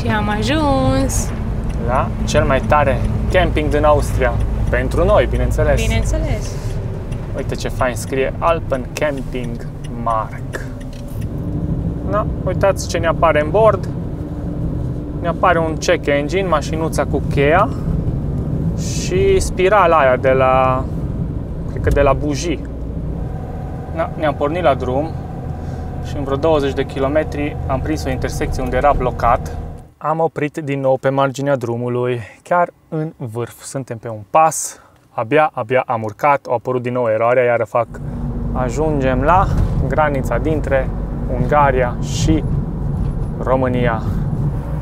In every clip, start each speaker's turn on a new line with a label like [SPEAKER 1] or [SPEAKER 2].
[SPEAKER 1] Și am ajuns
[SPEAKER 2] la cel mai tare camping din Austria. Pentru noi, bineînțeles.
[SPEAKER 1] Bineînțeles.
[SPEAKER 2] Uite ce fain scrie Alpen Camping Mark. Da, uitați ce ne apare în bord. Ne apare un check engine, mașinuța cu cheia și spirala aia de la, cred că de la bujii. Da, ne-am pornit la drum și în vreo 20 de kilometri am prins o intersecție unde era blocat. Am oprit din nou pe marginea drumului, chiar în vârf. Suntem pe un pas, abia am urcat, au apărut din nou eroarea, iar ajungem la granița dintre Ungaria și România.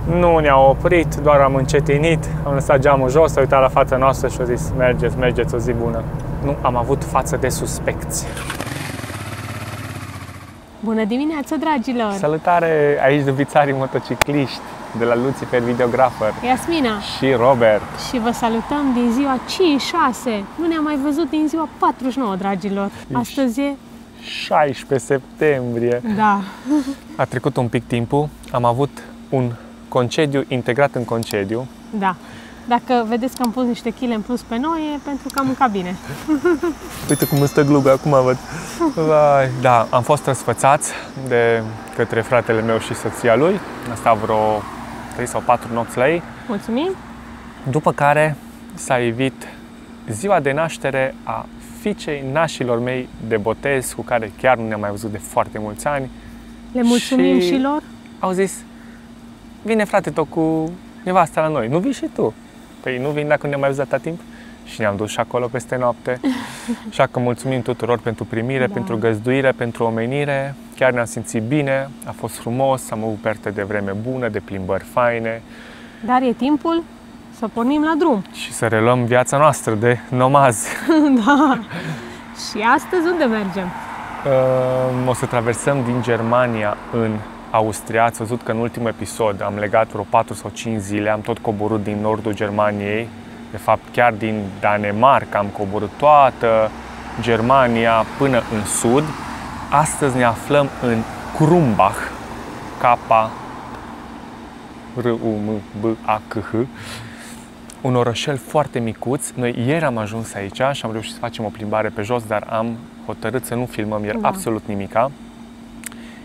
[SPEAKER 2] Nu ne-au oprit, doar am încetinit, am lăsat geamul jos, s-a uitat la fața noastră și a zis mergeți, o zi bună. Nu am avut față de suspecți.
[SPEAKER 1] Bună dimineața, dragilor!
[SPEAKER 2] Salutare aici de bițarii motocicliști, de la Lucifer Videographer.
[SPEAKER 1] Iasmina
[SPEAKER 2] și Robert.
[SPEAKER 1] Și vă salutăm din ziua 5-6. Nu ne-am mai văzut din ziua 49, dragilor. Astăzi e
[SPEAKER 2] 16 septembrie.
[SPEAKER 1] Da.
[SPEAKER 2] A trecut un pic timpul, am avut un concediu integrat în concediu.
[SPEAKER 1] Da. Dacă vedeți că am pus niște chile în plus pe noi, e pentru că am mâncat bine.
[SPEAKER 2] Uite cum îmi stă gluga, acum văd. Da, am fost răsfățați de către fratele meu și soția lui. Am stat vreo 3 sau 4 nopți la ei.
[SPEAKER 1] Mulțumim!
[SPEAKER 2] După care s-a evit ziua de naștere a fiicei nașilor mei de botez, cu care chiar nu ne-am mai văzut de foarte mulți ani.
[SPEAKER 1] Le mulțumim și lor. Au
[SPEAKER 2] zis, vine frate tot cu nevasta la noi, nu vii și tu? Păi nu vin dacă nu ne-am mai văzut atâta timp. Și ne-am dus și acolo peste noapte. Așa că mulțumim tuturor pentru primire, pentru găzduire, pentru omenire. Chiar ne-am simțit bine, a fost frumos, am avut parte de vreme bună, de plimbări faine. Dar
[SPEAKER 1] e timpul să pornim la drum.
[SPEAKER 2] Și să reluăm viața noastră de nomazi.
[SPEAKER 1] Da. Și astăzi unde mergem?
[SPEAKER 2] O să traversăm din Germania în Austria. Ați văzut că în ultimul episod am legat vreo 4 sau 5 zile, am tot coborât din nordul Germaniei. De fapt, chiar din Danemarca am coborât toată Germania până în sud. Astăzi ne aflăm în Krumbach, K-R-U-M-B-A-C-H, un orășel foarte micuț. Noi ieri am ajuns aici și am reușit să facem o plimbare pe jos, dar am hotărât să nu filmăm ieri absolut nimica.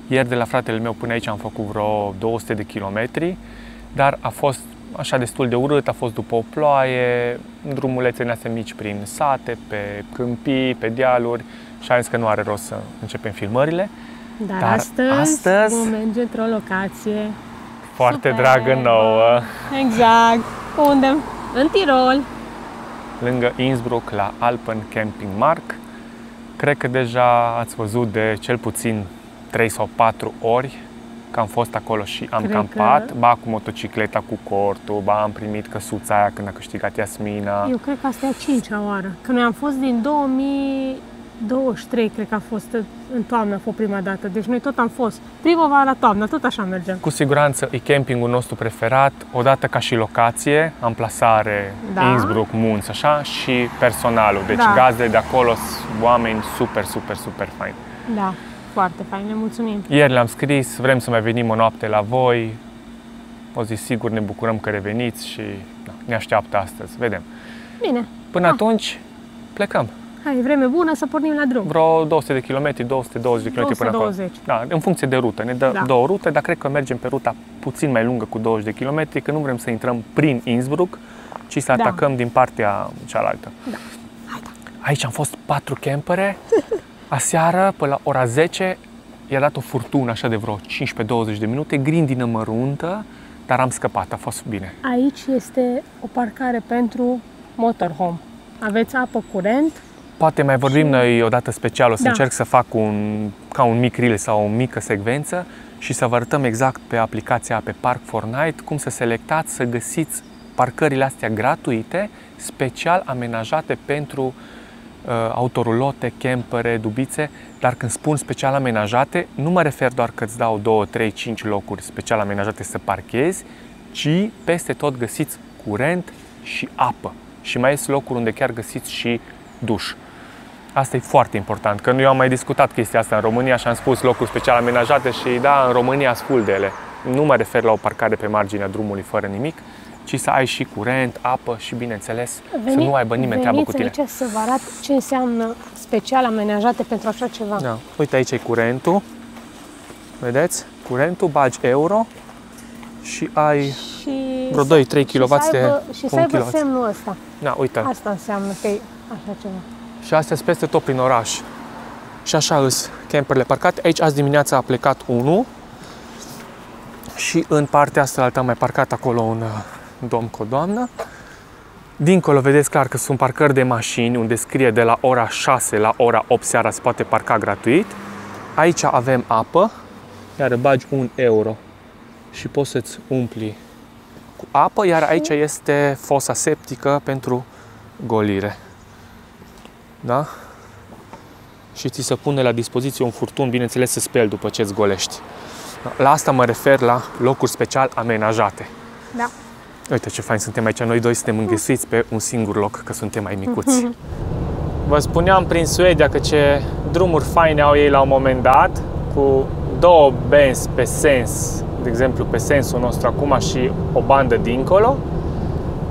[SPEAKER 2] Ieri de la fratele meu până aici am făcut vreo 200 de kilometri, dar a fost așa destul de urât, a fost după o ploaie, drumulețe astea mici prin sate, pe câmpii, pe dealuri și am zis că nu are rost să începem filmările.
[SPEAKER 1] Dar astăzi vom merge într-o locație
[SPEAKER 2] foarte dragă nouă.
[SPEAKER 1] Exact. Unde? În Tirol.
[SPEAKER 2] Lângă Innsbruck, la Alpen Camping Mark. Cred că deja ați văzut de cel puțin 3 sau 4 ori că am fost acolo și am campat, ba cu motocicleta, cu cortul, ba am primit căsuța aia când a câștigat Iasmina.
[SPEAKER 1] Eu cred că asta e a 5-a oară. Că noi am fost din 2023, cred că a fost în toamnă, a fost prima dată. Deci noi tot am fost primăvara, toamnă, tot așa mergem.
[SPEAKER 2] Cu siguranță e campingul nostru preferat, odată ca și locație, amplasare, Innsbruck, munți, așa, și personalul. Deci gazdele de acolo sunt oameni super faini.
[SPEAKER 1] Da. Foarte fain, ne mulțumim.
[SPEAKER 2] Ieri le-am scris, vrem să mai venim o noapte la voi. O zi sigur ne bucurăm că reveniți și ne așteaptă astăzi. Vedem.
[SPEAKER 1] Bine.
[SPEAKER 2] Până atunci plecăm.
[SPEAKER 1] Hai, e vreme bună să pornim la drum.
[SPEAKER 2] Vreo 200 de kilometri, 220 de kilometri până acolo. Da, în funcție de rută. Ne dă două rute, dar cred că mergem pe ruta puțin mai lungă cu 20 de kilometri, că nu vrem să intrăm prin Innsbruck, ci să atacăm din partea cealaltă.
[SPEAKER 1] Da. Hai,
[SPEAKER 2] Aici am fost 4 campere. Aseară, până la ora 10, i-a dat o furtună așa de vreo 15-20 de minute, grindină măruntă, dar am scăpat, a fost bine.
[SPEAKER 1] Aici este o parcare pentru motorhome. Aveți apă curent.
[SPEAKER 2] Poate mai vorbim noi odată special, o să încerc să fac ca un mic reel sau o mică secvență și să vă arătăm exact pe aplicația pe Park4Night cum să selectați, să găsiți parcările astea gratuite, special amenajate pentru autorulote, campere, dubițe, dar când spun special amenajate, nu mă refer doar că îți dau 2, 3, 5 locuri special amenajate să parchezi, ci peste tot găsiți curent și apă. Și mai sunt locuri unde chiar găsiți și duș. Asta e foarte important, că eu am mai discutat chestia asta în România și am spus locuri special amenajate și da, în România sunt full de ele. nu mă refer la o parcare pe marginea drumului fără nimic, ci să ai și curent, apă și, bineînțeles, să nu aibă nimeni treabă cu tine.
[SPEAKER 1] Veniți aici să vă arăt ce înseamnă special amenajate pentru așa ceva.
[SPEAKER 2] Da. Uite, aici e curentul. Vedeți? Curentul, bagi euro și ai vreo 2-3 kW
[SPEAKER 1] și să aibă semnul ăsta.
[SPEAKER 2] Da, uite.
[SPEAKER 1] Asta înseamnă că e așa ceva.
[SPEAKER 2] Și astea sunt peste tot prin oraș. Și așa îs camperele parcate. Aici azi dimineața a plecat unul și în partea asta am mai parcat acolo un domn cu o doamnă. Dincolo vedeți clar că sunt parcări de mașini unde scrie de la ora 6 la ora 8 seara se poate parca gratuit. Aici avem apă, iar bagi 1 euro și poți să-ți umpli cu apă, iar aici este fosa septică pentru golire. Da? Și ți se pune la dispoziție un furtun, bineînțeles, să speli după ce îți golești. La asta mă refer la locuri special amenajate.
[SPEAKER 1] Da.
[SPEAKER 2] Uite ce fain suntem aici, noi doi suntem înghesuiți pe un singur loc, că suntem mai micuți. Vă spuneam prin Suedia că ce drumuri faine au ei la un moment dat, cu 2 benzi pe sens, de exemplu pe sensul nostru acum și o bandă dincolo,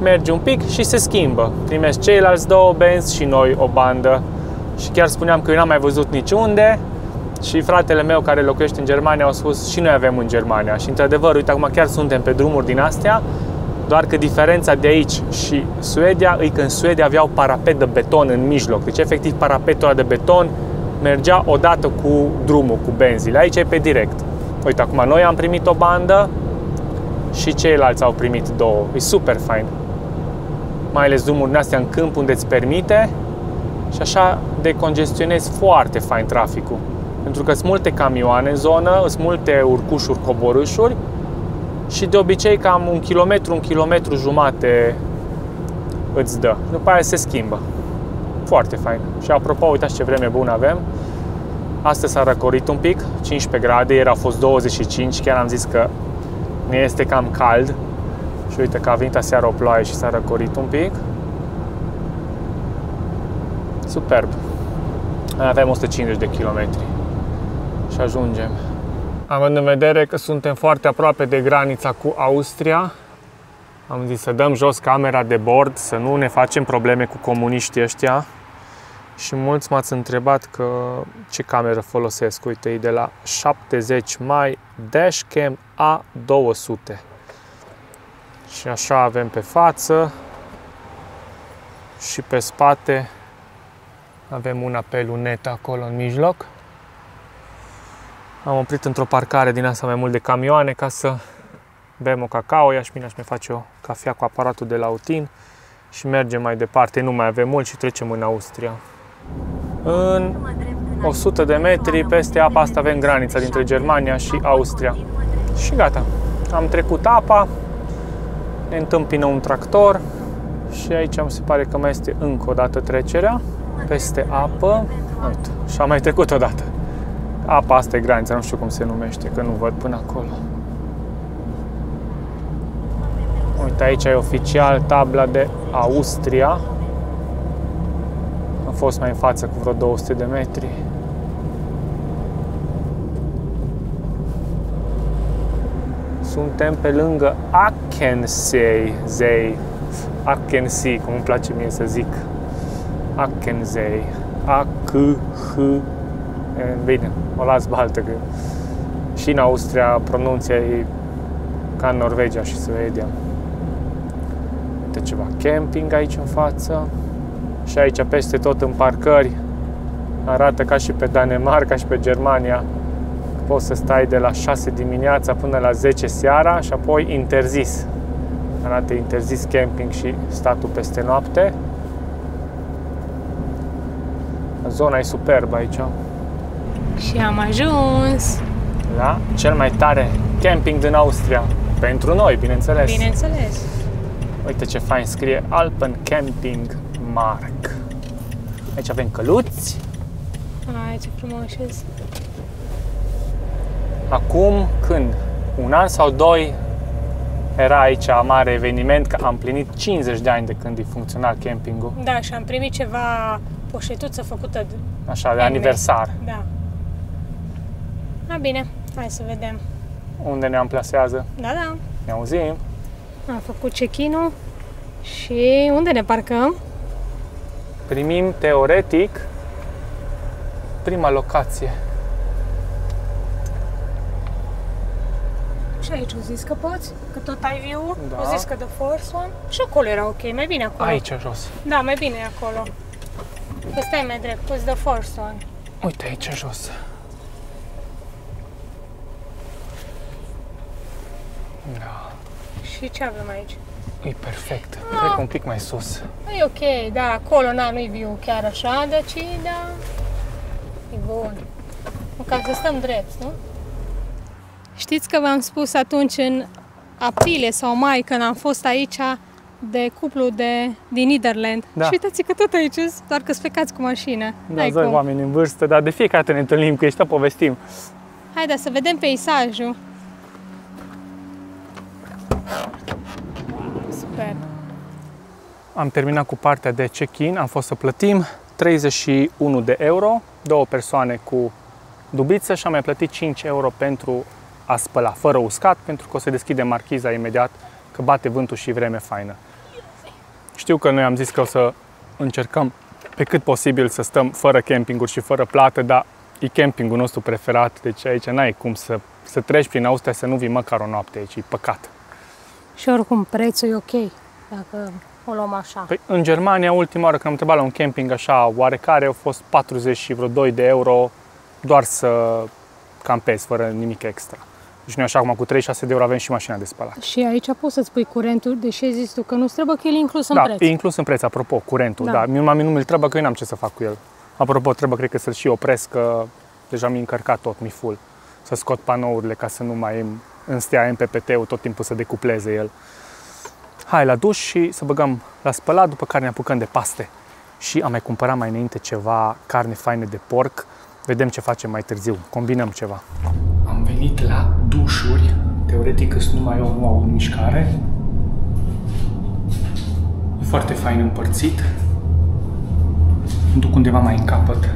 [SPEAKER 2] mergi un pic și se schimbă. Primești ceilalți 2 benzi și noi o bandă. Și chiar spuneam că eu n-am mai văzut niciunde și fratele meu care locuiește în Germania au spus și noi avem în Germania. Și într-adevăr, uite, acum chiar suntem pe drumuri din astea, doar că diferența de aici și Suedia e că în Suedia aveau parapet de beton în mijloc. Deci efectiv parapetul ăla de beton mergea odată cu drumul, cu benzile. Aici e pe direct. Uite, acum noi am primit o bandă și ceilalți au primit 2. E super fain. Mai ales drumurile astea în câmp unde îți permite și așa decongestionezi foarte fain traficul. Pentru că sunt multe camioane în zonă, sunt multe urcușuri, coborâșuri și de obicei cam 1 kilometru jumate îți dă. După aia se schimbă. Foarte fain. Și apropo, uitați ce vreme bună avem. Astăzi s-a răcorit un pic, 15 grade, ieri a fost 25, chiar am zis că ne este cam cald. Și uite că a venit aseară o ploaie și s-a răcorit un pic. Superb. Mai avem 150 de kilometri și ajungem. Având în vedere că suntem foarte aproape de granița cu Austria, am zis să dăm jos camera de bord, să nu ne facem probleme cu comuniștii ăștia. Și mulți m-ați întrebat că ce cameră folosesc. Uite, e de la 70 mai Dashcam A200. Și așa avem pe față și pe spate avem un apel lunet acolo în mijloc. Am oprit într-o parcare din asta mai mult de camioane ca să bem o cacao. Iașmina își mai face o cafea cu aparatul de la Utin și mergem mai departe. Nu mai avem mult și trecem în Austria. În 100 de metri peste apa asta avem granița dintre Germania și Austria. Și gata. Am trecut apa, ne întâmpină un tractor și aici mi se pare că mai este încă o dată trecerea peste apă. Uite, și am mai trecut o dată. Apa asta e granița, nu știu cum se numește, că nu văd până acolo. Uite, aici e oficial tabla de Austria. Am fost mai în față cu vreo 200 de metri. Suntem pe lângă Achensee, Achensee, cum îmi place mie să zic. Achensee. A-C-H. Bine, o las baltă, că și în Austria pronunția e ca în Norvegia și Suedia. Uite ceva camping aici în față. Și aici peste tot în parcări arată ca și pe Danemarca și pe Germania. Poți să stai de la 6 dimineața până la 10 seara și apoi interzis. Arată interzis camping și statul peste noapte. Zona e superbă aici.
[SPEAKER 1] Și am ajuns
[SPEAKER 2] la cel mai tare camping din Austria. Pentru noi, bineînțeles.
[SPEAKER 1] Bineînțeles.
[SPEAKER 2] Uite ce fain scrie Alpen Camping Mark. Aici avem căluți.
[SPEAKER 1] Ai, ce frumos.
[SPEAKER 2] Acum, când? 1 an sau 2 era aici mare eveniment, că am plinit 50 de ani de când e funcțional campingul.
[SPEAKER 1] Da, și am primit ceva poșetuță făcută
[SPEAKER 2] așa, de aniversar.
[SPEAKER 1] Da. Bine, hai să vedem.
[SPEAKER 2] unde ne amplasează.
[SPEAKER 1] Da, da.
[SPEAKER 2] Ne auzim.
[SPEAKER 1] Am făcut check-in-ul și unde ne parcăm?
[SPEAKER 2] Primim teoretic prima locație.
[SPEAKER 1] Și aici au zis că poți, că tot ai view.
[SPEAKER 2] Da.
[SPEAKER 1] Au zis că the first one. Și acolo era ok, mai bine acolo.
[SPEAKER 2] Aici jos.
[SPEAKER 1] Da, mai bine e acolo. Că stai mai drept, că the first one.
[SPEAKER 2] Uite aici jos. Da.
[SPEAKER 1] Și ce avem aici?
[SPEAKER 2] E perfect. Cred că un pic mai sus.
[SPEAKER 1] E ok, da, acolo nu-i view chiar așa, dar ci, da, e bun. Ca să stăm drept, nu? Știți că v-am spus atunci în aprilie sau mai, când am fost aici, de cuplu din Nederland.
[SPEAKER 2] Da.
[SPEAKER 1] Și uitați că tot aici, doar că specați cu mașina.
[SPEAKER 2] Da, zăi, oameni în vârstă, dar de fiecare dată ne întâlnim cu ei și tot povestim.
[SPEAKER 1] Haide să vedem peisajul. Super.
[SPEAKER 2] Am terminat cu partea de check-in, am fost să plătim 31 de euro, 2 persoane cu dubiță și am mai plătit 5 euro pentru a spăla, fără uscat, pentru că o să deschidem marchiza imediat, că bate vântul și vreme faină. Știu că noi am zis că o să încercăm pe cât posibil să stăm fără campinguri și fără plată, dar e campingul nostru preferat, deci aici n-ai cum să treci prin Austria să nu vii măcar o noapte aici, e păcat.
[SPEAKER 1] Și oricum prețul e ok, dacă o luăm așa.
[SPEAKER 2] Păi, în Germania, ultima oară când am întrebat la un camping așa oarecare, au fost 40 și vreo 2 de euro doar să campezi, fără nimic extra. Deci noi așa acum cu 36 de euro avem și mașina de spălat.
[SPEAKER 1] Și aici poți să-ți pui curentul, deși ai zis tu că nu-ți trebuie, că el e inclus în
[SPEAKER 2] Da,
[SPEAKER 1] preț.
[SPEAKER 2] e inclus în preț, apropo, curentul, da. Mie nu mi-l trebuie, că eu n-am ce să fac cu el. Apropo, trebuie, cred că să-l și opresc, că deja mi-a încărcat tot, mi full. Să scot panourile ca să nu mai îmi stea MPPT-ul tot timpul să decupleze el. Hai la duș și să băgăm la spălat, după care ne apucăm de paste. Și am mai cumpărat mai înainte ceva carne faină de porc. Vedem ce facem mai târziu, combinăm ceva. Am venit la dușuri, teoretic că sunt numai eu, nu au mișcare. E foarte fain împărțit. Îmi duc undeva mai în capăt.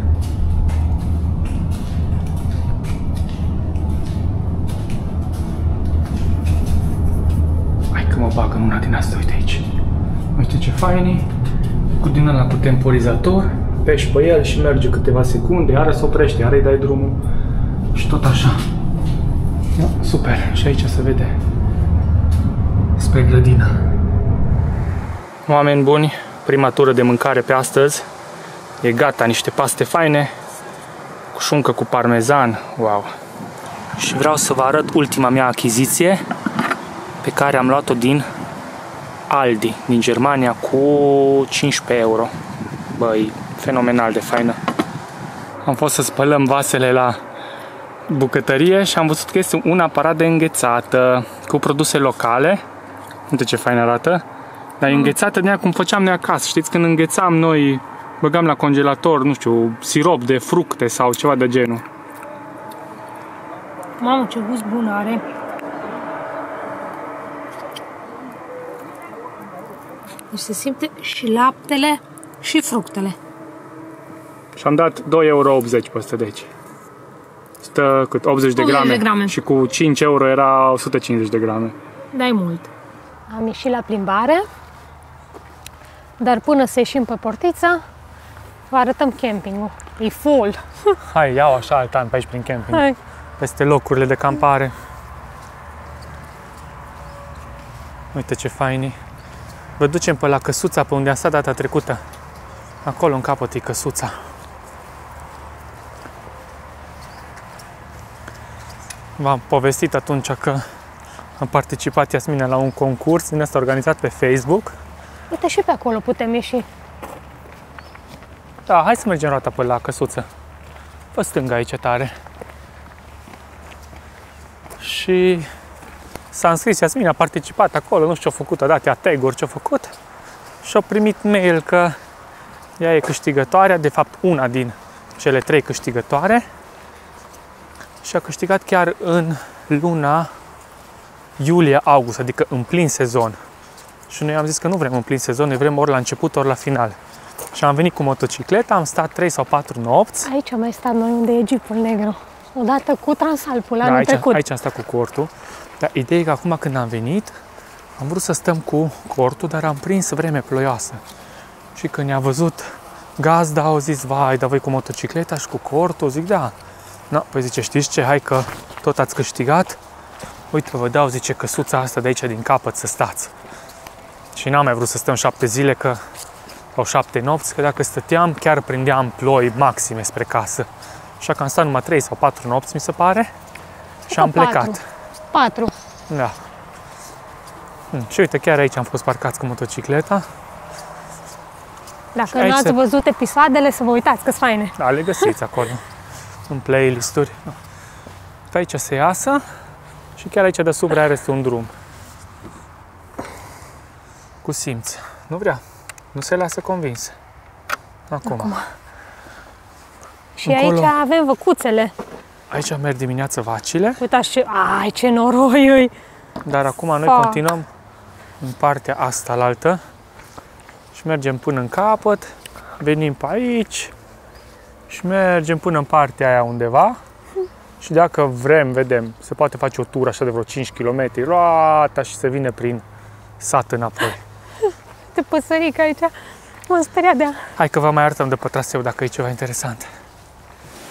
[SPEAKER 2] Hai că mă bag în una din astea, uite aici. Uite ce fain e. Cu din ăla cu temporizator, pești pe el și merge câteva secunde, iară se oprește, iară îi dai drumul și tot așa. Da, super, și aici se vede spre grădină. Oameni buni, prima tură de mâncare pe astăzi. E gata, niște paste faine, cu șuncă cu parmezan, wow! Și vreau să vă arăt ultima mea achiziție, pe care am luat-o din Aldi, din Germania, cu 15 euro. Băi, fenomenal de faină. Am fost să spălăm vasele la bucătărie și am văzut că este un aparat de înghețată cu produse locale. Uite ce fain arată. Dar e înghețată de aia cum făceam noi acasă. Știți, când înghețam noi, băgam la congelator, nu știu, sirop de fructe sau ceva de genul.
[SPEAKER 1] Mamă, ce gust bun are! Deci se simte și laptele și fructele.
[SPEAKER 2] Și am dat 2,80 euro pe ăsta de aici. Stă cât 80 de grame. Și cu 5 euro era 150 de grame.
[SPEAKER 1] Dai mult. Am ieșit la plimbare, dar până să ieșim pe portiță, vă arătăm campingul. E full.
[SPEAKER 2] Hai, iau așa altan pe aici prin camping.
[SPEAKER 1] Hai.
[SPEAKER 2] Peste locurile de campare. Uite ce fain e. Vă ducem pe la căsuța pe unde am stat data trecută. Acolo în capăt e căsuța. V-am povestit atunci că am participat, Iasmina, la un concurs din ăsta organizat pe Facebook.
[SPEAKER 1] Uite, și pe acolo putem ieși.
[SPEAKER 2] Da, hai să mergem roata pe la căsuță. Pe stânga aici tare. Și s-a înscris Iasmina, a participat acolo, nu știu ce-a făcut, a dat ea tag-uri, ce-a făcut. Și a primit mail că ea e câștigătoarea, de fapt una din cele 3 câștigătoare. Și a câștigat chiar în luna iulie-august, adică în plin sezon. Și noi am zis că nu vrem în plin sezon, noi vrem ori la început, ori la final. Și am venit cu motocicleta, am stat 3 sau 4 nopți.
[SPEAKER 1] Aici am mai stat noi unde e Jeepul negru. odată cu Transalpul,
[SPEAKER 2] Da,
[SPEAKER 1] anul trecut.
[SPEAKER 2] aici am stat cu cortul. Dar ideea e că acum când am venit, am vrut să stăm cu cortul, dar am prins vreme ploioasă. Și când ne-a văzut gazda, au zis, vai, dar voi cu motocicleta și cu cortul? Zic, da. No, păi zice, știți ce, hai că tot ați câștigat. Uite, vă dau, zice, căsuța asta de aici din capăt să stați. Și n-am mai vrut să stăm 7 zile, că sau 7 nopți, că dacă stăteam, chiar prindeam ploi maxime spre casă. Așa că am stat numai 3 sau 4 nopți, mi se pare, și am plecat.
[SPEAKER 1] 4.
[SPEAKER 2] Da. Și uite, chiar aici am fost parcați cu motocicleta.
[SPEAKER 1] Dacă nu ați văzut episoadele, să vă uitați, că-s faine.
[SPEAKER 2] Da, le găsiți acolo, în playlist-uri. Pe aici se iasă și chiar aici deasupra are un drum. Cu simț. Nu vrea. Nu se lasă convins. Acum.
[SPEAKER 1] Și încolo, aici avem văcuțele.
[SPEAKER 2] Aici merg dimineața vacile.
[SPEAKER 1] Uitați ce... Ai, ce noroi îi!
[SPEAKER 2] Dar acum noi continuăm în partea asta alaltă și mergem până în capăt, venim pe aici și mergem până în partea aia undeva și dacă vrem, vedem, se poate face o tură așa de vreo 5 km, roata și se vine prin sat înapoi.
[SPEAKER 1] Te păsărică aici, m-am speriat de ea.
[SPEAKER 2] Hai că vă mai arătăm de pe traseu dacă e ceva interesant.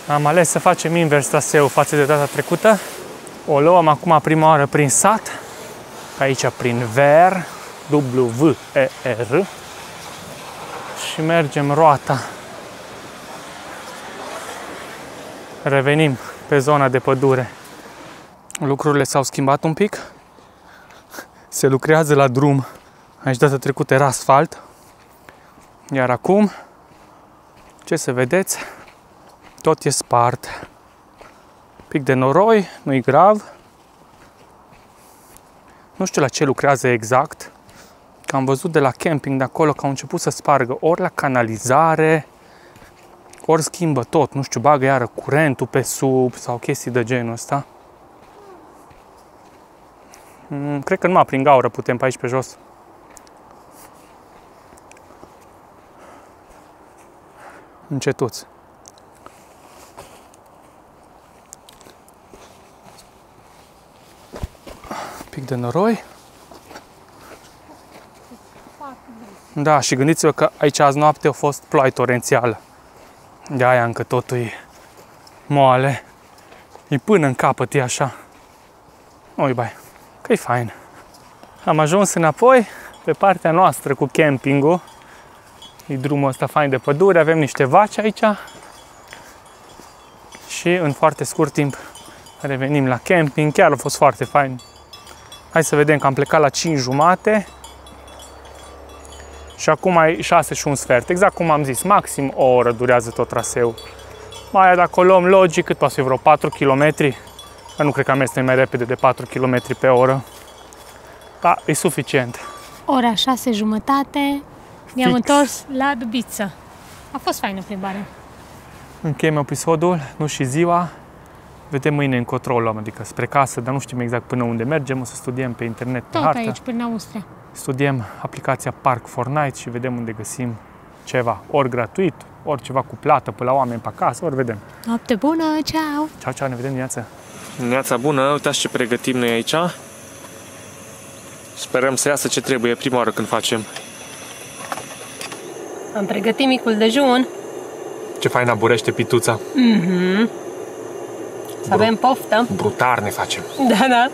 [SPEAKER 2] Am ales să facem invers traseu față de data trecută. O luăm acum prima oară prin sat, aici prin Ver, W-E-R, și mergem roata. Revenim pe zona de pădure. Lucrurile s-au schimbat un pic. Se lucrează la drum. Aici data trecută era asfalt. Iar acum, ce să vedeți, tot e spart. Pic de noroi, nu-i grav. Nu știu la ce lucrează exact, că am văzut de la camping de acolo că au început să spargă ori la canalizare, ori schimbă tot, nu știu, bagă iară curentul pe sub sau chestii de genul ăsta. Cred că numai prin gaură putem pe aici pe jos. Încetuți. Pic de noroi. Da, și gândiți-vă că aici azi noapte a fost ploaie torențială. De aia încă totul e moale. E până în capăt, e așa. Oi bai, că e fain. Am ajuns înapoi pe partea noastră cu campingul. E drumul ăsta fain de pădure, avem niște vaci aici. Și în foarte scurt timp revenim la camping. Chiar a fost foarte fain. Hai să vedem că am plecat la 5:30 și acum e 6 și un sfert. Exact cum am zis, maxim o oră durează tot traseul. Mai dacă o luăm logic, cât poate fi vreo 4 km. Nu cred că am mers mai repede de 4 km pe oră. Dar e suficient.
[SPEAKER 1] Ora 6:30, ne-am întors la Dubiță. A fost faină plimbare.
[SPEAKER 2] Încheiem episodul, nu și ziua. Vedem mâine încotro luăm, adică spre casă, dar nu știm exact până unde mergem. O să studiem pe internet, pe
[SPEAKER 1] tot
[SPEAKER 2] hartă.
[SPEAKER 1] aici, prin Austria.
[SPEAKER 2] Studiem aplicația Park4Night și vedem unde găsim ceva, ori gratuit, ori ceva cu plată pe la oameni pe acasă, ori vedem.
[SPEAKER 1] Noapte bună, ceau!
[SPEAKER 2] Ceau, ceau, ne vedem dimineața! Dimineața bună, uitați ce pregătim noi aici. Sperăm să iasă ce trebuie prima oară când facem.
[SPEAKER 1] Am pregătit micul dejun.
[SPEAKER 2] Ce fain aburește pituța!
[SPEAKER 1] Să avem poftă.
[SPEAKER 2] Brutar ne facem!
[SPEAKER 1] Da, da!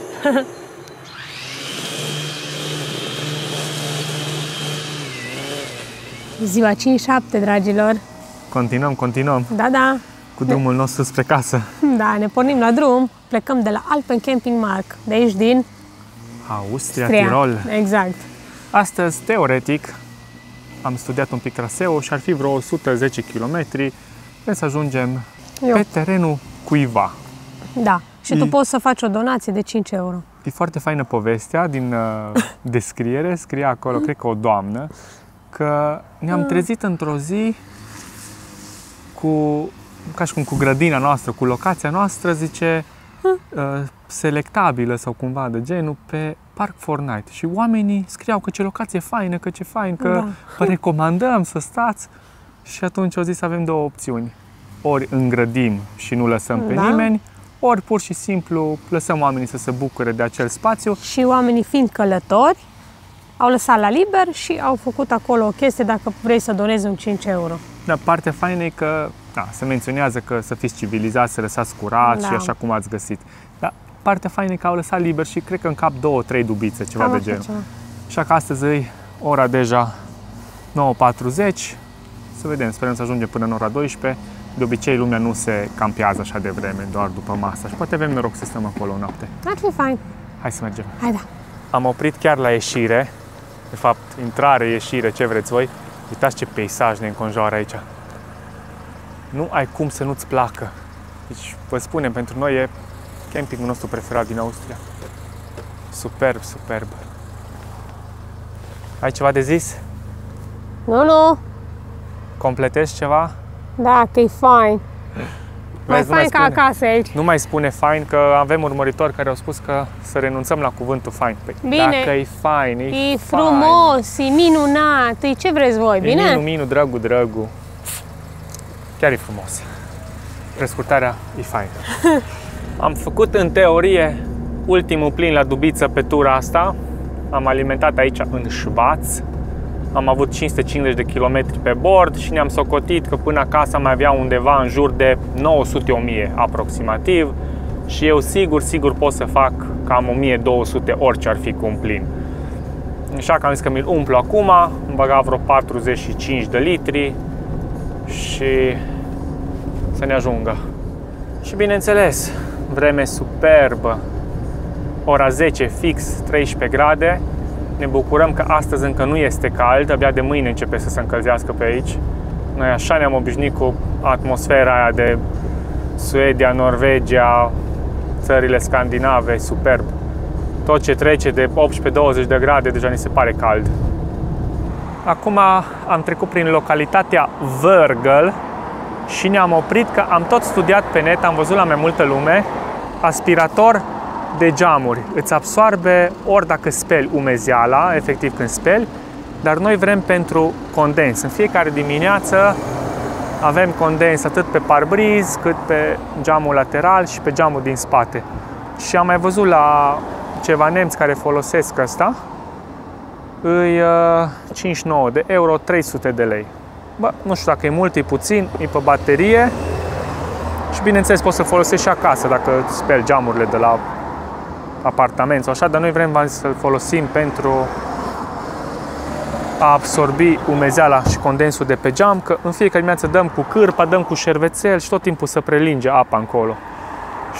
[SPEAKER 1] Ziua 5-7, dragilor.
[SPEAKER 2] Continuăm.
[SPEAKER 1] Da, da.
[SPEAKER 2] Cu drumul nostru spre casă.
[SPEAKER 1] Da, ne pornim la drum. Plecăm de la Alpen Camping Mark, de aici din
[SPEAKER 2] Austria, Tirol.
[SPEAKER 1] Exact.
[SPEAKER 2] Astăzi, teoretic, am studiat un pic traseul și ar fi vreo 110 km pentru să ajungem pe terenul cuiva.
[SPEAKER 1] Da. Și tu poți să faci o donație de 5 euro.
[SPEAKER 2] E foarte faină povestea din descriere. Scria acolo, cred că o doamnă, că ne-am trezit într-o zi ca și cum cu grădina noastră, cu locația noastră, zice, selectabilă sau cumva de genul, pe Park4Night. Și oamenii scriau că ce locație faină, că ce fain, că vă recomandăm să stați. Și atunci au zis, avem două opțiuni. Ori îngrădim și nu lăsăm pe nimeni, ori pur și simplu lăsăm oamenii să se bucure de acel spațiu.
[SPEAKER 1] Și oamenii fiind călători, au lăsat la liber și au făcut acolo o chestie dacă vrei să donezi un 5 euro.
[SPEAKER 2] Dar partea faină e că se menționează că să fiți civilizați, să lăsați curat și așa cum ați găsit. Dar partea faină e că au lăsat liber și cred că în cap 2-3 dubițe, ceva de genul. Așa că astăzi e ora deja 9:40. Să vedem, sperăm să ajungem până în ora 12. De obicei lumea nu se campează așa de vreme, doar după masă. Și poate avem noroc să stăm acolo o noapte.
[SPEAKER 1] Ar fi fain.
[SPEAKER 2] Hai să mergem.
[SPEAKER 1] Hai da.
[SPEAKER 2] Am oprit chiar la ieșire. De fapt, intrare, ieșire, ce vreți voi. Uitați ce peisaj ne înconjoară aici. Nu ai cum să nu-ți placă. Deci, vă spunem, pentru noi e campingul nostru preferat din Austria. Superb, superb. Ai ceva de zis?
[SPEAKER 1] Nu.
[SPEAKER 2] Completezi ceva?
[SPEAKER 1] Da, că e fain. Mai fain ca acasă aici.
[SPEAKER 2] Nu mai spune fain, că avem urmăritori care au spus că să renunțăm la cuvântul fain. Păi,
[SPEAKER 1] bine,
[SPEAKER 2] dacă e fain,
[SPEAKER 1] e frumos, e minunat, e ce vreți voi, bine?
[SPEAKER 2] E minu, drăgu. Chiar e frumos. Prescurtarea e faină. Am făcut în teorie ultimul plin la Dubiță pe tura asta. Am alimentat aici în Schwaz. Am avut 550 de kilometri pe bord și ne-am socotit că până acasă mai avea undeva în jur de 900-1000 aproximativ și eu sigur pot să fac cam 1200 orice ar fi cu un plin. Așa că am zis că mi-l umplu acum, îmi băga vreo 45 de litri și să ne ajungă. Și bineînțeles, vreme superbă, ora 10 fix, 13 grade. Ne bucurăm că astăzi încă nu este cald, abia de mâine începe să se încălzească pe aici. Noi așa ne-am obișnuit cu atmosfera aia de Suedia, Norvegia, țările scandinave, superb. Tot ce trece de 18-20 de grade deja ni se pare cald. Acum am trecut prin localitatea Vörgl și ne-am oprit că am tot studiat pe net, am văzut la mai multă lume, aspirator de geamuri. Îți absorbe ori dacă speli umezeala, efectiv când speli, dar noi vrem pentru condens. În fiecare dimineață avem condens atât pe parbriz, cât pe geamul lateral și pe geamul din spate. Și am mai văzut la ceva nemți care folosesc asta, îi 59 de euro, 300 de lei. Bă, nu știu dacă e mult, e puțin, e pe baterie și bineînțeles poți să folosești și acasă dacă speli geamurile de la apartament sau așa, dar noi vrem să-l folosim pentru a absorbi umezeala și condensul de pe geam, că în fiecare dimineață dăm cu cârpa, dăm cu șervețel și tot timpul să prelinge apa încolo.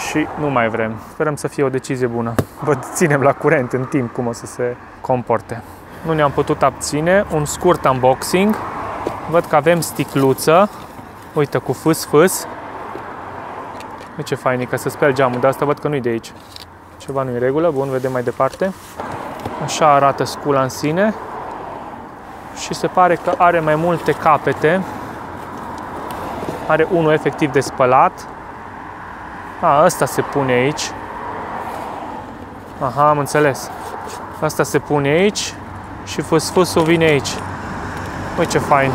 [SPEAKER 2] Și nu mai vrem. Sperăm să fie o decizie bună. Vă ținem la curent în timp cum o să se comporte. Nu ne-am putut abține. Un scurt unboxing. Văd că avem sticluță. Uite, cu fâs. Uite ce fain e, ca să speli geamul, dar asta văd că nu-i de aici. Ceva nu-i în regulă. Bun, vedem mai departe. Așa arată scula în sine. Și se pare că are mai multe capete. Are unul efectiv de spălat. Ăsta se pune aici. Aha, am înțeles. Asta se pune aici și fâs-fâsul vine aici. Uite ce fain.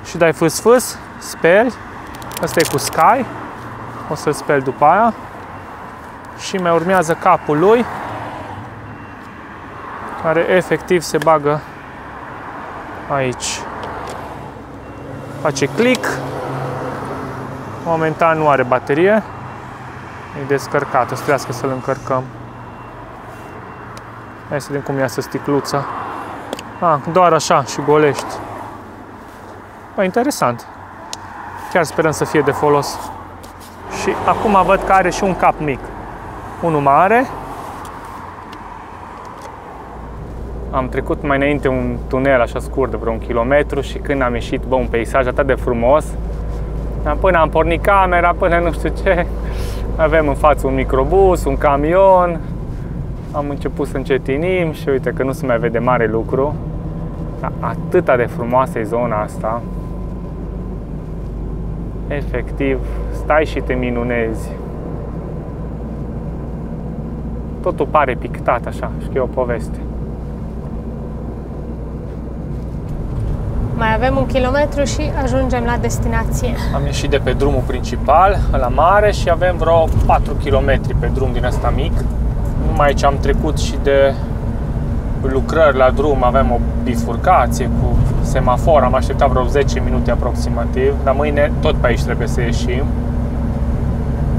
[SPEAKER 2] Și dai fâs-fâs, speli. Asta e cu Sky. O să-l speli după aia. Și mai urmează capul lui, care efectiv se bagă aici. Face click. Momentan nu are baterie. E descărcat, o să trebuiască să-l încărcăm. Hai să vedem cum iasă sticluța. Doar așa și golești. Interesant. Chiar sperăm să fie de folos. Și acum văd că are și un cap mic. Unul mare. Am trecut mai înainte un tunel așa scurt de vreo 1 kilometru și când am ieșit, un peisaj atât de frumos. Până am pornit camera, până nu știu ce, avem în față un microbus, un camion. Am început să încetinim și uite că nu se mai vede mare lucru. Atâta de frumoasă e zona asta. Efectiv, stai și te minunezi. Totul pare pictat așa, și că e o poveste.
[SPEAKER 1] Mai avem 1 kilometru și ajungem la destinație.
[SPEAKER 2] Am ieșit de pe drumul principal, la mare, și avem vreo 4 km pe drum din ăsta mic. Numai aici am trecut și de lucrări la drum, avem o bifurcație cu semafor, am așteptat vreo 10 minute aproximativ, dar mâine tot pe aici trebuie să ieșim.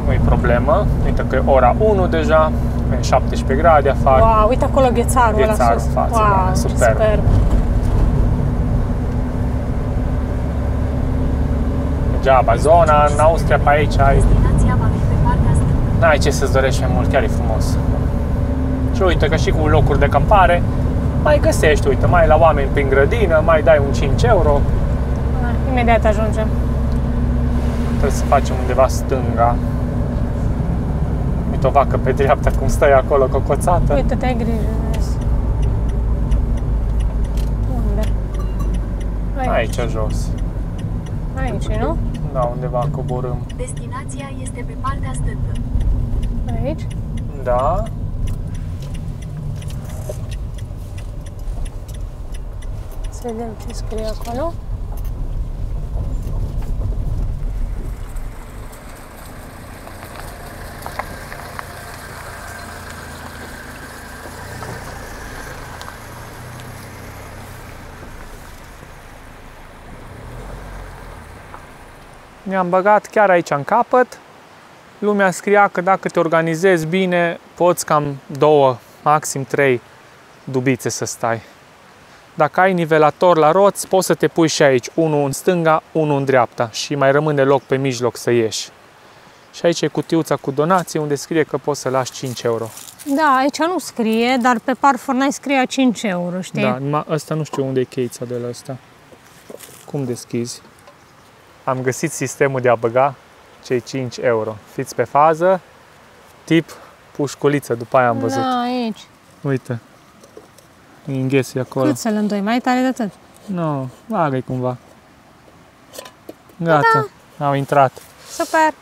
[SPEAKER 2] Nu-i problemă. Uite că e ora 1 deja, e 17 grade afară.
[SPEAKER 1] Wow, uite acolo ghețarul ăla sus.
[SPEAKER 2] În față,
[SPEAKER 1] wow,
[SPEAKER 2] da, superb. Degeaba, zona în Austria pe aici n-ai ce să-ți dorești mai mult, chiar e frumos. Și uite că și cu locuri de campare mai găsești, uite, mai la oameni prin grădină, mai dai un 5 euro.
[SPEAKER 1] Imediat ajungem.
[SPEAKER 2] Trebuie să facem undeva stânga. Uite o vacă pe dreapta cum stă acolo cocoțată.
[SPEAKER 1] Uite, te-ai grijă. Unde?
[SPEAKER 2] Aici jos.
[SPEAKER 1] Aici, nu?
[SPEAKER 2] Da, undeva coborâm.
[SPEAKER 3] Destinația este pe partea stângă.
[SPEAKER 1] Aici?
[SPEAKER 2] Da.
[SPEAKER 1] Să vedem ce scrie acolo.
[SPEAKER 2] Ne-am băgat chiar aici în capăt. Lumea scria că dacă te organizezi bine, poți cam 2, maxim 3 dubițe să stai. Dacă ai nivelator la roți, poți să te pui și aici, unul în stânga, unul în dreapta, și mai rămâne loc pe mijloc să ieși. Și aici e cutiuța cu donații unde scrie că poți să lași 5 euro.
[SPEAKER 1] Da, aici nu scrie, dar pe Parfortnite scrie 5 euro, știi?
[SPEAKER 2] Da, numai ăsta nu știu unde e cheița de la ăsta. Cum deschizi? Am găsit sistemul de a băga cei 5 euro. Fiți pe fază, tip pușculiță, după aia am văzut.
[SPEAKER 1] Da, aici.
[SPEAKER 2] Uite, înghesui acolo.
[SPEAKER 1] Cât să-l îndoi? Mai tare de atât?
[SPEAKER 2] Nu, bagă-i cumva. Gata, au intrat.
[SPEAKER 1] Super!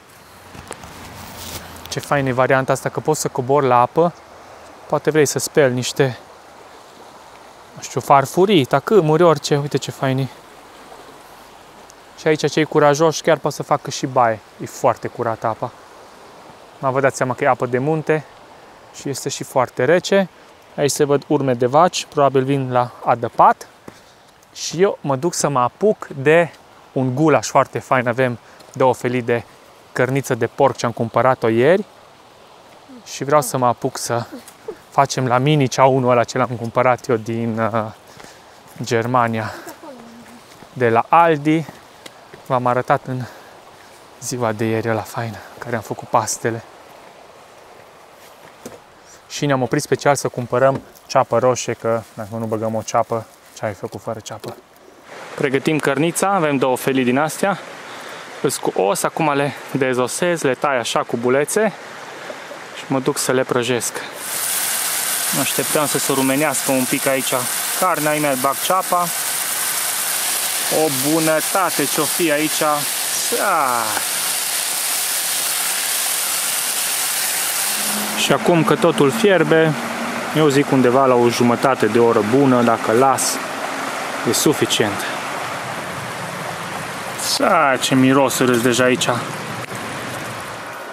[SPEAKER 2] Ce fain e varianta asta, că poți să cobori la apă. Poate vrei să speli niște, nu știu, farfurii, tacâmuri, orice. Uite ce fain e. Și aici cei curajoși chiar pot să facă și baie. E foarte curată apa. Vă dați seama că e apă de munte și este și foarte rece. Aici se văd urme de vaci, probabil vin la adăpat. Și eu mă duc să mă apuc de un gulaș foarte fain. Avem 2 felii de cărniță de porc ce am cumpărat-o ieri. Și vreau să mă apuc să facem la mini ceaunul ăla ce l-am cumpărat eu din Germania. De la Aldi. V-am arătat în ziua de ieri ăla fain, care am făcut pastele. Și ne-am oprit special să cumpărăm ceapă roșie, că dacă nu băgăm o ceapă, ce ai făcut fără ceapă? Pregătim cărnița, avem 2 felii din astea. Îs cu os, acum le dezosez, le tai așa cu bulețe și mă duc să le prăjesc. Așteptăm să se rumenească un pic aici carnea, imediat bag ceapa. O bunătate ce-o fi aici. Și acum că totul fierbe, eu zic undeva la o jumătate de oră bună, dacă las, e suficient. Ce mirosuri sunt deja aici.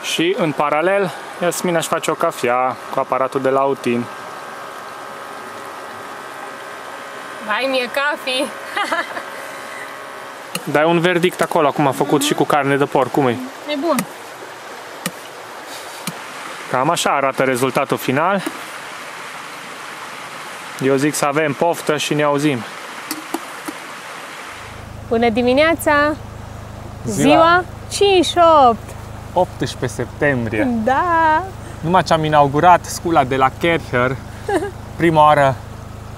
[SPEAKER 2] Și în paralel, Iasmina își face o cafea cu aparatul de la Autin.
[SPEAKER 1] Vai mie cafii!
[SPEAKER 2] Dai un verdict acolo, acum a făcut și cu carne de porc, cum e?
[SPEAKER 1] E bun.
[SPEAKER 2] Cam așa arată rezultatul final. Eu zic să avem poftă și ne auzim.
[SPEAKER 1] Bună dimineața! Ziua 58!
[SPEAKER 2] 18 septembrie.
[SPEAKER 1] Da!
[SPEAKER 2] Numai ce am inaugurat scula de la Kercher, prima oară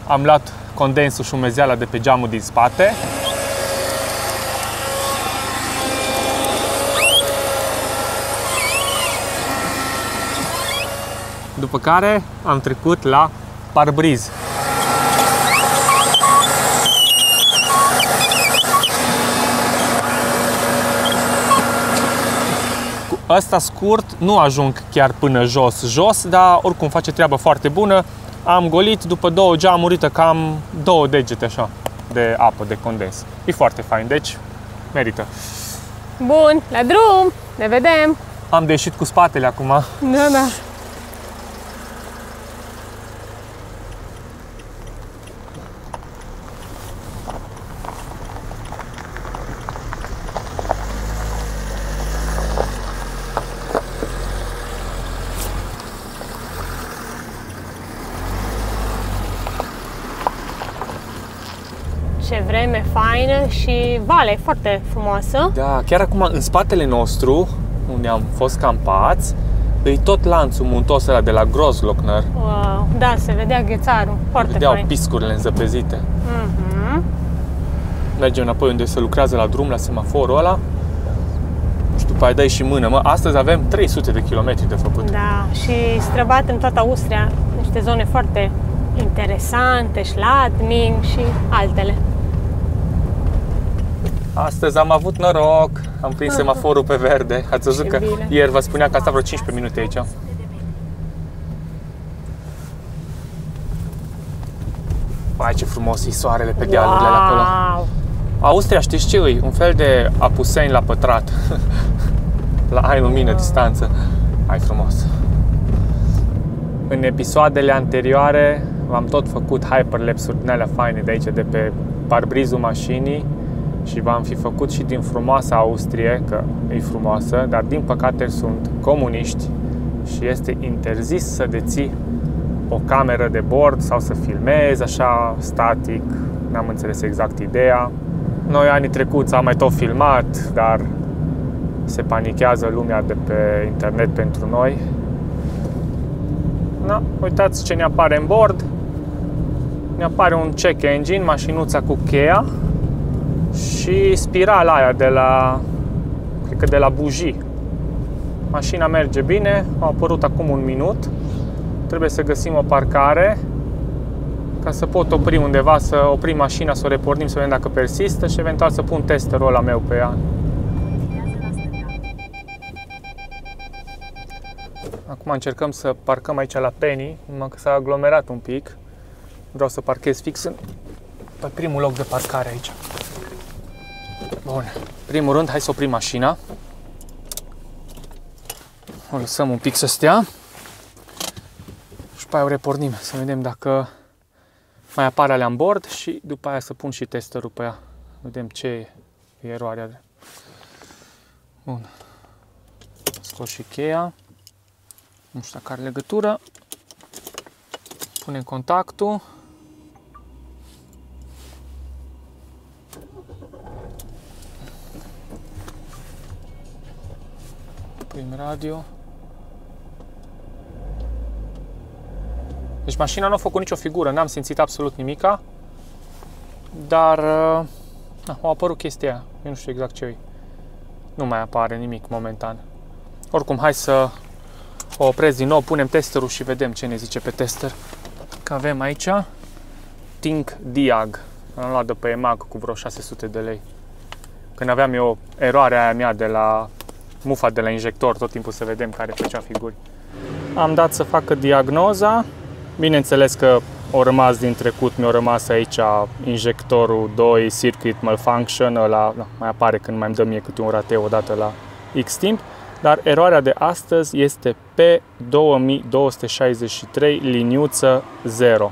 [SPEAKER 2] am luat condensul și umezeala de pe geamul din spate. După care am trecut la parbriz. Cu ăsta scurt nu ajung chiar până jos, dar oricum face treabă foarte bună. Am golit după 2 geamuri, cam 2 degete așa. de apă, de condens. E foarte fain, deci merită.
[SPEAKER 1] Bun, la drum! Ne vedem!
[SPEAKER 2] Am de ieșit cu spatele acum.
[SPEAKER 1] Da, da. Ce vreme faină și valea e foarte frumoasă.
[SPEAKER 2] Da, chiar acum în spatele nostru, unde am fost campați, e tot lanțul muntos ăla de la Großglockner.
[SPEAKER 1] Wow, da, se vedea ghețarul, foarte
[SPEAKER 2] Vedeau
[SPEAKER 1] fain.
[SPEAKER 2] piscurile înzăpezite. Mergem înapoi unde se lucrează la drum, la semaforul ăla. Și după aia dai și mână. Mă, astăzi avem 300 de kilometri de făcut.
[SPEAKER 1] Da, și străbat în toată Austria, niște zone foarte interesante, Schladming și altele.
[SPEAKER 2] Astăzi am avut noroc, am prins semaforul pe verde. Ați văzut că
[SPEAKER 1] bine.
[SPEAKER 2] ieri vă spunea că a stat vreo 15 minute aici. Vai, ce frumos e soarele pe dealurile alea acolo.
[SPEAKER 1] Wow!
[SPEAKER 2] Austria, știți ce e? Un fel de Apuseni la pătrat. La ai lumină distanță. Hai frumos. În episoadele anterioare v-am tot făcut hyperlapse-uri din alea faine de aici, de pe parbrizul mașinii, și v-am fi făcut și din frumoasa Austrie, că e frumoasă, dar din păcate sunt comuniști și este interzis să deții o cameră de bord sau să filmezi așa static. N-am înțeles exact ideea. Noi anii trecuți am mai tot filmat, dar se panichează lumea de pe internet pentru noi. Na, uitați ce ne apare în bord. Ne apare un check engine, mașinuța cu cheia și spirala aia de la, cred că de la bujii. Mașina merge bine, a apărut acum un minut. Trebuie să găsim o parcare ca să pot opri undeva, să oprim mașina, să o repornim, să vedem dacă persistă și eventual să pun testerul ăla meu pe ea. Acum încercăm să parcăm aici la Penny, numai că s-a aglomerat un pic. Vreau să parchez fix pe primul loc de parcare aici. Bun, primul rând, hai să oprim mașina. O lăsăm un pic să stea. Și după aia o repornim, să vedem dacă mai apare alea în bord și după aia să pun și testerul pe ea. Vedem ce e eroarea. Bun. Scos și cheia. Nu știu dacă are legătură. Punem contactul. Prin radio. Deci mașina nu a făcut nicio figură, n-am simțit absolut nimica, dar a apărut chestia aia. Eu nu știu exact ce e. Nu mai apare nimic momentan. Oricum, hai să o opresc din nou, punem testerul și vedem ce ne zice pe tester. Că avem aici Think Diag. Am luat de pe EMAG cu vreo 600 de lei. Când aveam eu eroarea aia mea de la mufa de la injector, tot timpul să vedem care făcea figuri. Am dat să facă diagnoza. Bineînțeles că au rămas din trecut, mi-a rămas aici injectorul 2, circuit malfunction, ăla mai apare când mai îmi dă mie câte un rateu odată la X timp, dar eroarea de astăzi este pe 2263 liniuță 0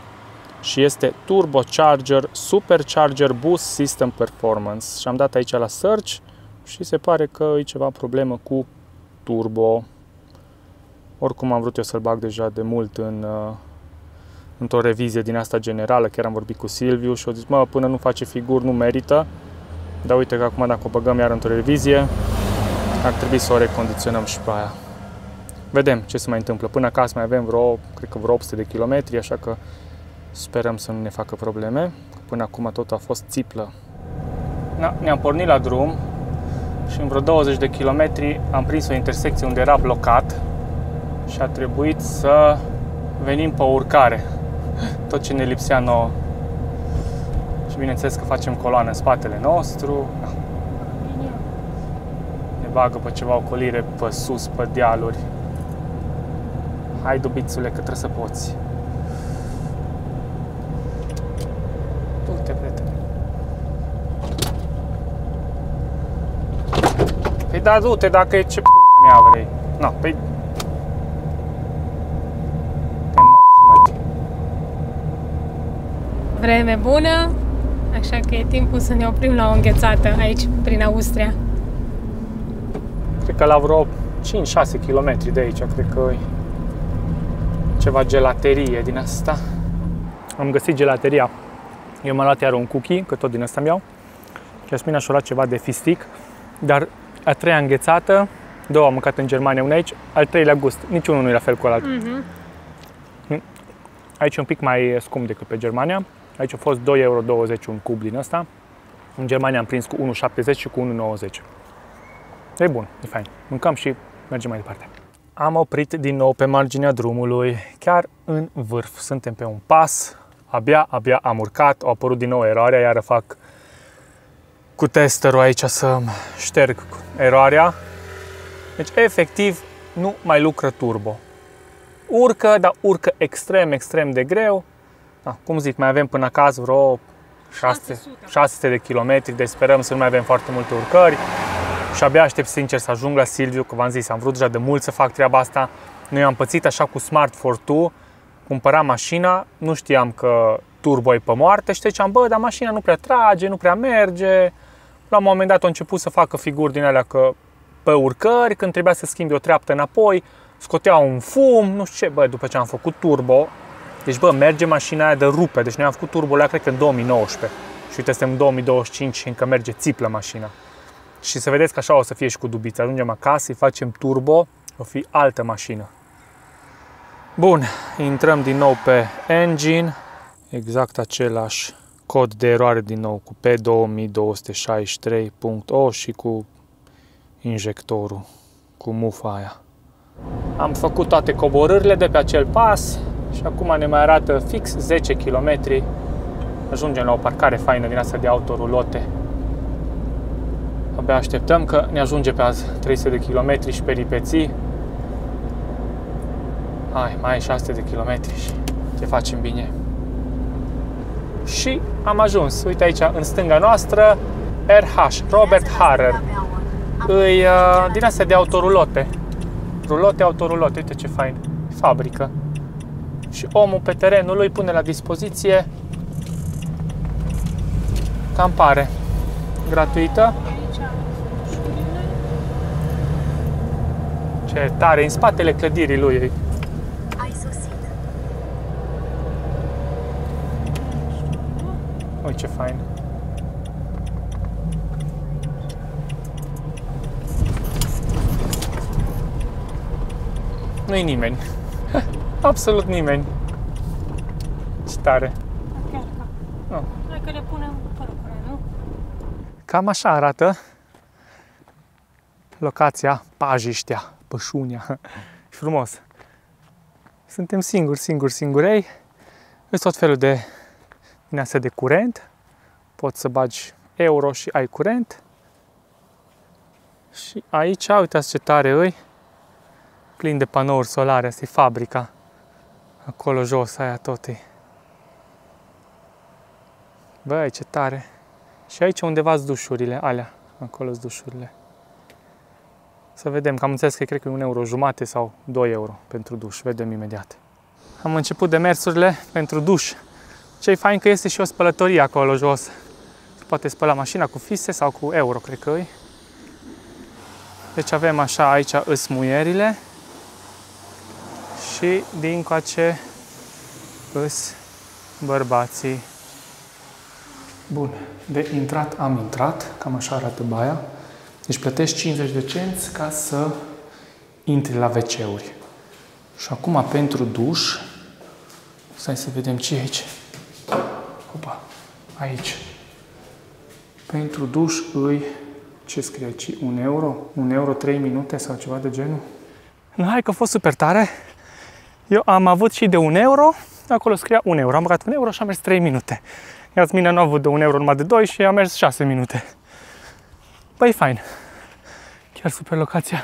[SPEAKER 2] și este Turbocharger Supercharger Boost System Performance și am dat aici la search și se pare că e ceva problemă cu turbo. Oricum am vrut eu să-l bag deja de mult într-o revizie din asta generală, chiar am vorbit cu Silviu și a zis, mă, până nu face figuri nu merită, dar uite că acum dacă o băgăm iar într-o revizie, ar trebui să o recondiționăm și pe aia. Vedem ce se mai întâmplă. Până acasă mai avem cred că vreo 800 de kilometri, așa că sperăm să nu ne facă probleme. Până acum tot a fost țiplă. Ne-am pornit la drum și în vreo 20 de kilometri am prins o intersecție unde era blocat și a trebuit să venim pe o urcare. Tot ce ne lipsea nouă. Și bineînțeles că facem coloană în spatele nostru. Ne bagă pe ceva ocolire pe sus, pe dealuri. Hai, dubițule, că trebuie să poți. Du-te, prietene. da, du-te dacă e ce p***a mea vrei. No, păi...
[SPEAKER 1] Vreme bună, așa că e timpul să ne oprim la o înghețată aici, prin Austria.
[SPEAKER 2] Cred că la vreo 5-6 km de aici, cred că e ceva gelaterie din asta. Am găsit gelateria. Eu m-am luat iar un cookie, că tot din asta mi-au. Jasmina și-a luat ceva de fistic, dar a treia înghețată, două am mâncat în Germania, una aici, al treilea gust. Niciunul nu e la fel cu ălalt. Aici e un pic mai scump decât pe Germania. Aici a fost 2,20 euro un cub din ăsta. În Germania am prins cu 1,70 și cu 1,90. E bun, e fain. Mâncăm și mergem mai departe. Am oprit din nou pe marginea drumului, chiar în vârf. Suntem pe un pas, abia am urcat, au apărut din nou eroarea, iar fac cu testerul aici să șterg eroarea. Deci, efectiv, nu mai lucră turbo. Urcă, dar urcă extrem de greu. Da, cum zic, mai avem până acasă vreo 600 de kilometri, deci sperăm să nu mai avem foarte multe urcări. Și abia aștept sincer să ajung la Silviu, că v-am zis, am vrut deja de mult să fac treaba asta. Noi am pățit așa cu Smart Fortwo, cumpăram mașina, nu știam că turbo e pe moarte și ziceam, bă, dar mașina nu prea trage, nu prea merge. La un moment dat a început să facă figuri din alea că pe urcări, când trebuia să schimbi o treaptă înapoi, scotea un fum, nu știu ce, bă, după ce am făcut turbo, deci bă, merge mașina aia de rupe, deci noi am făcut turbo la cred că în 2019 și uite, suntem în 2025 și încă merge țiplă mașina. Și să vedeți că așa o să fie și cu Dubița. Ajungem acasă, îi facem turbo, o fi altă mașină. Bun, intrăm din nou pe engine, exact același cod de eroare din nou cu P2263.O și cu injectorul, cu mufa aia. Am făcut toate coborârile de pe acel pas și acum ne mai arată fix 10 km. Ajungem la o parcare faină din asta de autorulote. Abia așteptăm că ne ajunge pe azi 300 de km și peripeții. Hai, mai 600 de km și te facem bine. Și am ajuns. Uite aici, în stânga noastră, RH, Robert Harrer. Îi din astea de autorulote. Rulote, autorulote, uite ce fain. Fabrică. Și omul pe terenul lui pune la dispoziție campare gratuită. Ce tare, în spatele clădirii lui.
[SPEAKER 3] Ai sosit.
[SPEAKER 2] Uite ce fain. Nu-i nimeni. Absolut nimeni. Ce tare.
[SPEAKER 1] Chiar ca. Hai că le punem fără curent, nu?
[SPEAKER 2] Cam așa arată locația Pajiștea, Pășunia. Frumos. Suntem singurei. Sunt tot felul de din astea de curent. Poți să bagi euro și ai curent. Și aici, uitați ce tare îi. Plin de panouri solare, asta e fabrica. Acolo jos, aia tot e. Băi, ce tare. Și aici undeva-s dușurile alea. Acolo-s dușurile. Să vedem, că am înțeles că cred că e 1,50 euro sau 2 euro pentru duș. Vedem imediat. Am început demersurile pentru duș. Ce-i fain că este și o spălătorie acolo jos. Se poate spăla mașina cu fise sau cu euro, cred că e. Deci avem așa, aici îs muierile. Și dincoace îs bărbații. Bun, de intrat am intrat, cam așa arată baia. Deci plătești 50 de cenți ca să intri la WC-uri. Și acum pentru duș, stai să vedem ce e aici. Opa, aici. Pentru duș îi, ce scrie aici? 1 euro? 1 euro 3 minute sau ceva de genul? Nu, hai că a fost super tare. Eu am avut și de 1 euro, acolo scria 1 euro. Am băgat 1 euro și am mers 3 minute. Iasmina nu a avut de 1 euro, numai de 2 și a mers 6 minute. Băi, fain. Chiar super locația.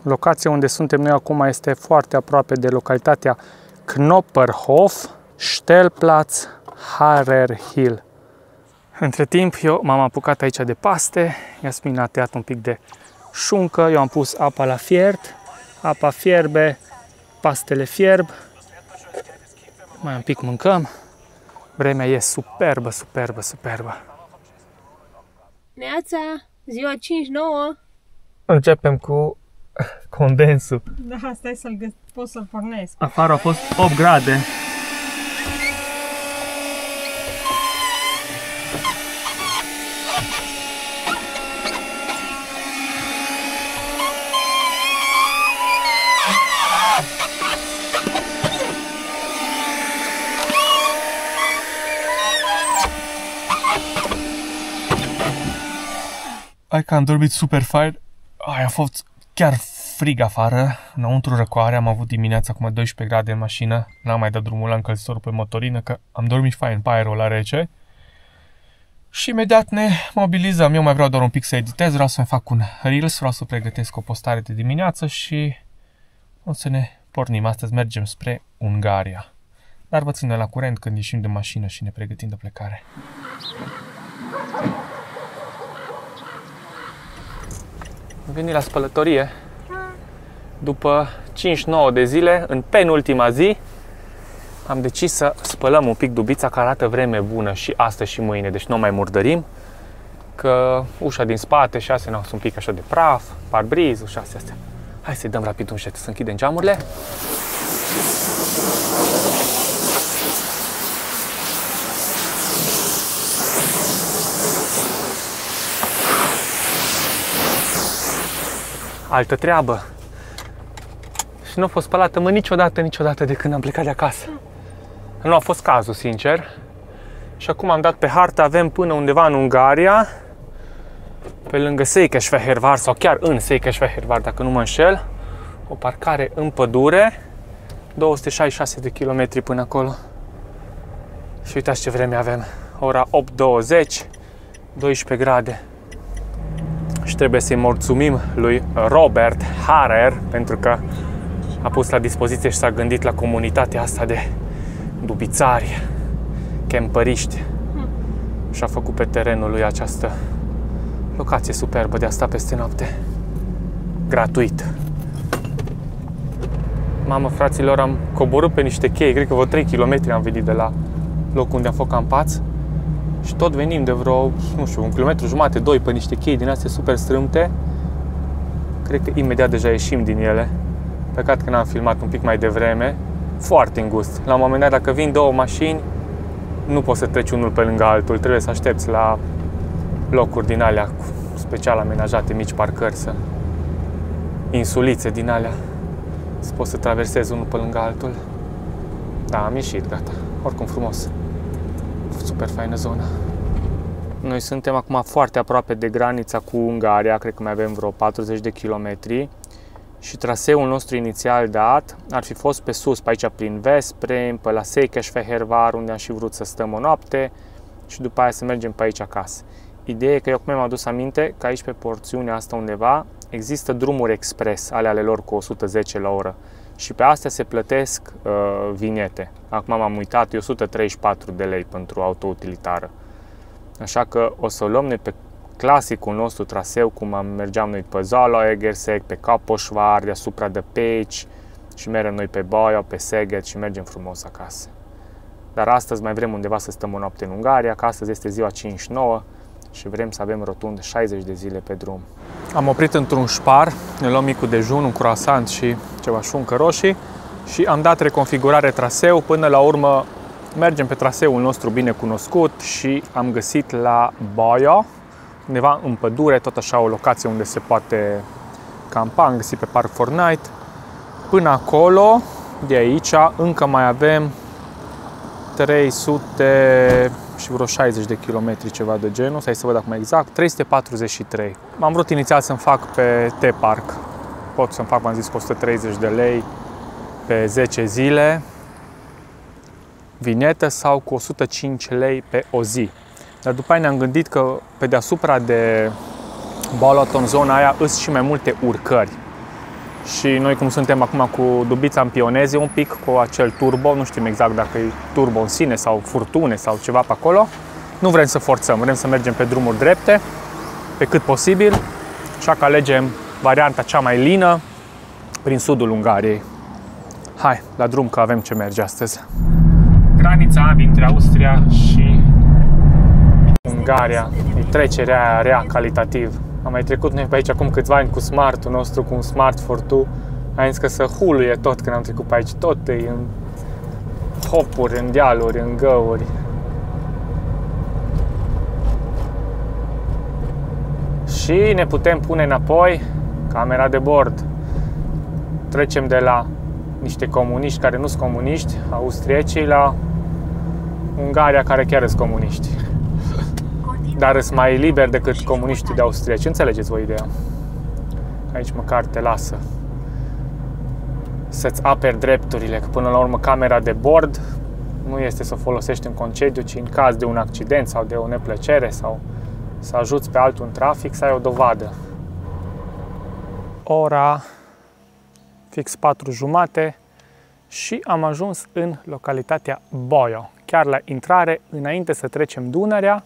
[SPEAKER 2] Locația unde suntem noi acum este foarte aproape de localitatea Knopperhof, Stellplatz, Harrer Hill. Între timp, eu m-am apucat aici de paste. Iasmin a tăiat un pic de șuncă, eu am pus apa la fiert, apa fierbe, pastele fierb. Mai un pic mâncăm. Vremea e superbă, superbă, superbă.
[SPEAKER 1] Neața, ziua 5-9.
[SPEAKER 2] Începem cu condensul.
[SPEAKER 1] Da, stai pot să-l pornesc.
[SPEAKER 2] Afară a fost 8 grade. Hai că am dormit super fain. A fost chiar frig afară, înăuntru răcoare, am avut dimineața acum 12 grade în mașină, n-am mai dat drumul la încălzitorul pe motorină, că am dormit fain pe aerul la rece. Și imediat ne mobilizăm, eu mai vreau doar un pic să editez, vreau să-mi fac un Reels, vreau să pregătesc o postare de dimineață și o să ne pornim. Astăzi mergem spre Ungaria, dar vă ținem la curent când ieșim de mașină și ne pregătim de plecare. Am venit la spălătorie după 5-9 de zile, în penultima zi am decis să spălăm un pic dubița, că arată vreme bună și astăzi și mâine, deci nu mai murdărim, că ușa din spate și astea sunt un pic așa de praf, parbrizul și astea. Hai să-i dăm rapid un șet să închidem geamurile. Altă treabă. Și nu a fost spălată, niciodată de când am plecat de acasă. Nu a fost cazul, sincer. Și acum am dat pe hartă, avem până undeva în Ungaria, pe lângă Székesfehérvár, sau chiar în Székesfehérvár, dacă nu mă înșel, o parcare în pădure, 266 de kilometri până acolo. Și uitați ce vreme avem. Ora 8:20, 12 grade. Și trebuie să-i mulțumim lui Robert Harer pentru că a pus la dispoziție și s-a gândit la comunitatea asta de dubițari, camperiști și a făcut pe terenul lui această locație superbă de a sta peste noapte, gratuit. Mamă, fraților, am coborât pe niște chei, cred că vreo 3 km am venit de la locul unde am fost campați și tot venim de vreo, nu știu, 1,5 km, 2 pe niște chei din astea super strâmte. Cred că imediat deja ieșim din ele. Păcat că n-am filmat un pic mai devreme. Foarte îngust. La un moment dat, dacă vin două mașini, nu poți să treci unul pe lângă altul. Trebuie să aștepți la locuri din alea special amenajate, mici parcări, insulițe din alea. Să poți să traversezi unul pe lângă altul. Da, am ieșit, gata. Oricum frumos. Super faină zonă. Noi suntem acum foarte aproape de granița cu Ungaria, cred că mai avem vreo 40 de kilometri. Și traseul nostru inițial dat ar fi fost pe sus, pe aici prin Veszprém, pe la Székesfehérvár, unde am și vrut să stăm o noapte și după aia să mergem pe aici acasă. Ideea e că eu acum mi-am adus aminte că aici pe porțiunea asta undeva există drumuri expres, ale lor cu 110 la oră și pe astea se plătesc vinete. Acum m-am uitat, e 134 de lei pentru autoutilitară. Așa că o să o luăm noi pe clasicul nostru traseu, cum mergeam noi pe Zalaegerszeg, pe Kaposvár, deasupra de Pécs și mergem noi pe Baia, pe Szeged și mergem frumos acasă. Dar astăzi mai vrem undeva să stăm o noapte în Ungaria, că astăzi este ziua 5-9 și vrem să avem rotund 60 de zile pe drum. Am oprit într-un șpar, ne luăm micul dejun, un croissant și ceva șuncă roșii și am dat reconfigurare traseu. Până la urmă mergem pe traseul nostru bine cunoscut și am găsit la Baia, undeva în pădure, tot așa o locație unde se poate campa, am găsit pe Park for Night. Până acolo, de aici, încă mai avem 300 și vreo 60 de kilometri, ceva de genul, hai să văd acum exact, 343. Am vrut inițial să-mi fac pe T-Park, pot să-mi fac, v-am zis, cu 130 de lei pe 10 zile, vinetă sau cu 105 lei pe o zi. Dar după aia ne-am gândit că pe deasupra de Balaton, zona aia, îs și mai multe urcări. Și noi, cum suntem acum cu dubița în pioneze un pic, cu acel turbo, nu știm exact dacă e turbo în sine sau furtune sau ceva pe acolo, nu vrem să forțăm, vrem să mergem pe drumuri drepte, pe cât posibil, așa că alegem varianta cea mai lină prin sudul Ungariei. Hai, la drum că avem ce merge astăzi. Granița dintre Austria și Ungaria, e trecerea aia rea calitativ. Am mai trecut noi pe aici acum câțiva ani cu Smart-ul nostru, cu un Smart Fortwo. Am zis că să huluie tot când am trecut pe aici, tot e în hopuri, în dealuri, în găuri. Și ne putem pune înapoi camera de bord. Trecem de la niște comuniști care nu sunt comuniști, austriecii, la Ungaria care chiar sunt comuniști. Dar sunt mai liberi decât comuniștii de austrieci. Înțelegeți voi ideea? Aici măcar te lasă să-ți aperi drepturile, că până la urmă camera de bord nu este să o folosești în concediu, ci în caz de un accident sau de o neplăcere sau să ajuți pe altul în trafic, să ai o dovadă. Ora fix 4:30 și am ajuns în localitatea Boio. Chiar la intrare, înainte să trecem Dunărea,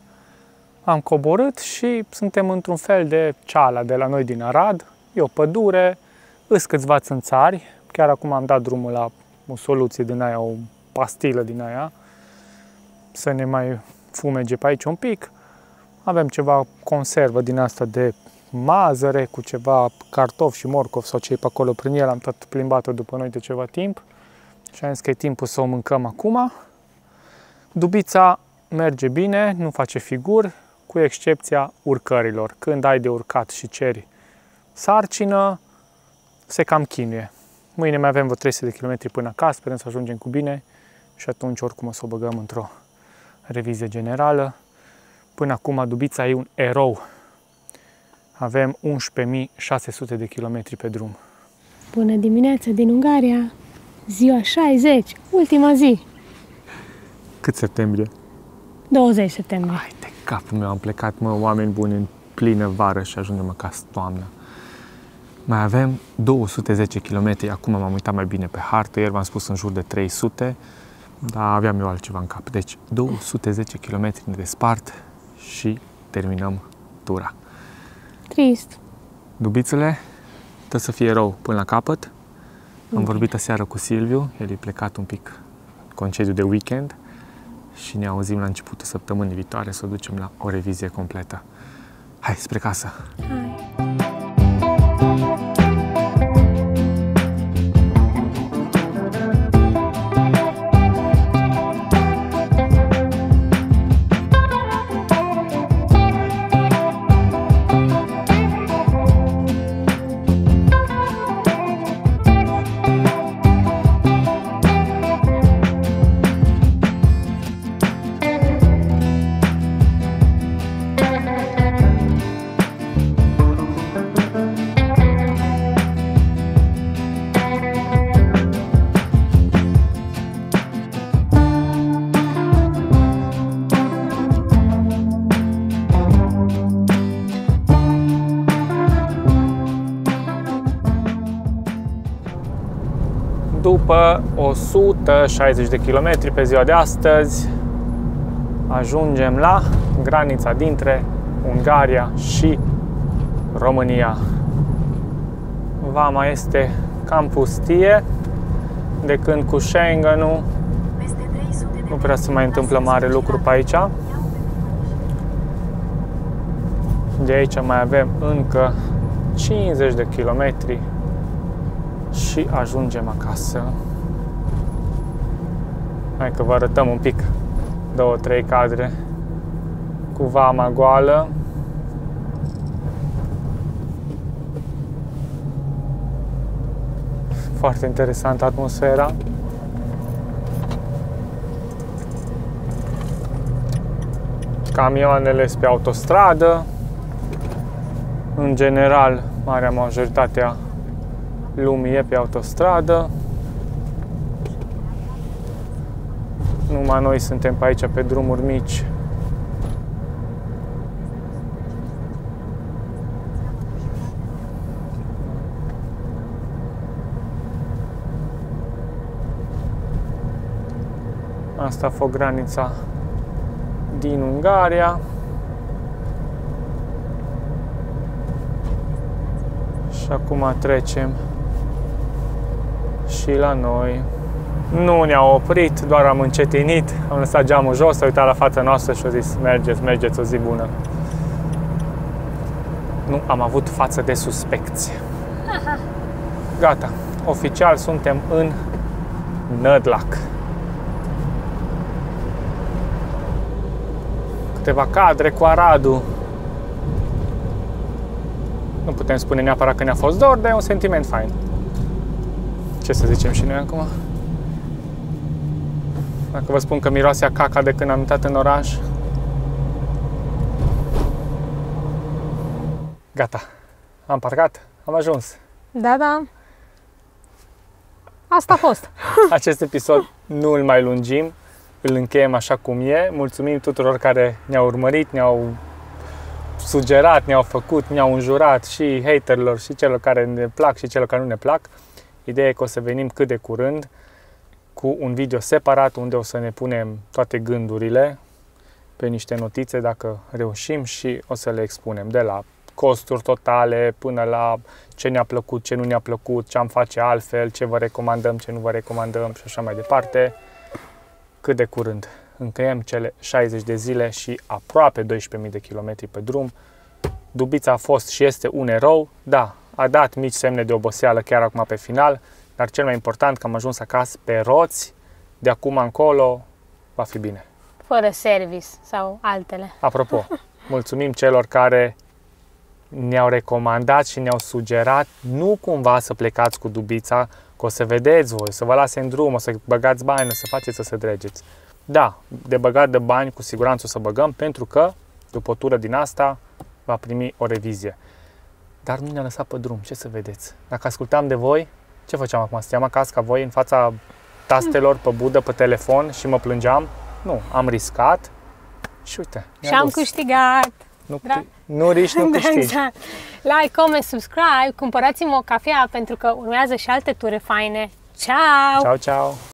[SPEAKER 2] am coborât și suntem într-un fel de ceala de la noi din Arad. E o pădure, îs câțiva țânțari. Chiar acum am dat drumul la o soluție din aia, o pastilă din aia, să ne mai fumege pe aici un pic. Avem ceva conservă din asta de mazăre cu ceva cartofi și morcov sau ce e pe acolo prin el. Am tot plimbat-o după noi de ceva timp și am zis că e timpul să o mâncăm acum. Dubița merge bine, nu face figuri, cu excepția urcărilor. Când ai de urcat și ceri sarcină, se cam chinuie. Mâine mai avem vreo 300 de km până acasă, sperăm să ajungem cu bine și atunci oricum o să o băgăm într-o revizie generală. Până acum Dubița e un erou. Avem 11.600 de km pe drum.
[SPEAKER 1] Bună dimineața din Ungaria! Ziua 60, ultima zi.
[SPEAKER 2] Cât septembrie?
[SPEAKER 1] 20 septembrie.
[SPEAKER 2] Hai de capul meu, am plecat, mă, oameni buni, în plină vară și ajungem acasă toamnă. Mai avem 210 km, acum m-am uitat mai bine pe hartă, ieri v-am spus în jur de 300, dar aveam eu altceva în cap. Deci 210 km ne despart și terminăm tura.
[SPEAKER 1] Trist.
[SPEAKER 2] Dubițele, trebuie să fie rău până la capăt. Am vorbit aseară cu Silviu, el e plecat un pic concediu de weekend și ne auzim la începutul săptămânii viitoare să o ducem la o revizie completă. Hai, spre casă!
[SPEAKER 1] Hai.
[SPEAKER 2] După 160 de km pe ziua de astăzi, ajungem la granița dintre Ungaria și România. Vama este cam pustie, de când cu Schengen-ul nu prea se mai întâmplă mare lucru pe aici. De aici mai avem încă 50 de kilometri și ajungem acasă. Hai că vă arătăm un pic 2-3 cadre cu vama goală. Foarte interesantă atmosfera. Camioanele sunt pe autostradă. În general, marea majoritate a lumii e pe autostradă. Numai noi suntem pe aici pe drumuri mici. Asta a fost granița din Ungaria. Și acum trecem și la noi. Nu ne-au oprit, doar am încetinit, am lăsat geamul jos, s-a uitat la fața noastră și a zis mergeți, mergeți, o zi bună. Nu am avut față de suspecție. Gata, oficial suntem în Nădlac. Câteva cadre cu Aradul. Nu putem spune neapărat că ne-a fost dor, dar e un sentiment fain. Ce să zicem și noi acum? Dacă vă spun că miroase a caca de când am intrat în oraș. Gata. Am parcat, am ajuns.
[SPEAKER 1] Da, da. Asta a fost.
[SPEAKER 2] Acest episod nu îl mai lungim, îl încheiem așa cum e. Mulțumim tuturor care ne-au urmărit, ne-au sugerat, ne-au făcut, ne-au înjurat și haterilor și celor care ne plac și celor care nu ne plac. Ideea e că o să venim cât de curând cu un video separat unde o să ne punem toate gândurile pe niște notițe dacă reușim și o să le expunem de la costuri totale până la ce ne-a plăcut, ce nu ne-a plăcut, ce am face altfel, ce vă recomandăm, ce nu vă recomandăm și așa mai departe. Cât de curând încheiem cele 60 de zile și aproape 12.000 de kilometri pe drum. Dubița a fost și este un erou, da, a dat mici semne de oboseală chiar acum pe final, dar cel mai important că am ajuns acasă pe roți, de acum încolo va fi bine.
[SPEAKER 1] Fără service sau altele.
[SPEAKER 2] Apropo, mulțumim celor care ne-au recomandat și ne-au sugerat nu cumva să plecați cu Dubița, că o să vedeți voi, o să vă lase în drum, o să băgați bani, o să faceți să se dregeți. Da, de băgat de bani cu siguranță o să băgăm, pentru că după o tură din asta va primi o revizie. Dar nu ne-a lăsat pe drum, ce să vedeți? Dacă ascultam de voi, ce făceam acum? Stăteam acasă ca voi în fața tastelor, pe budă, pe telefon și mă plângeam? Nu, am riscat și uite,
[SPEAKER 1] și am câștigat.
[SPEAKER 2] Nu riști, nu câștigi.
[SPEAKER 1] Exact. Like, comment, subscribe, cumpărați-mi o cafea pentru că urmează și alte ture faine. Ciao!
[SPEAKER 2] Ciao, ciao!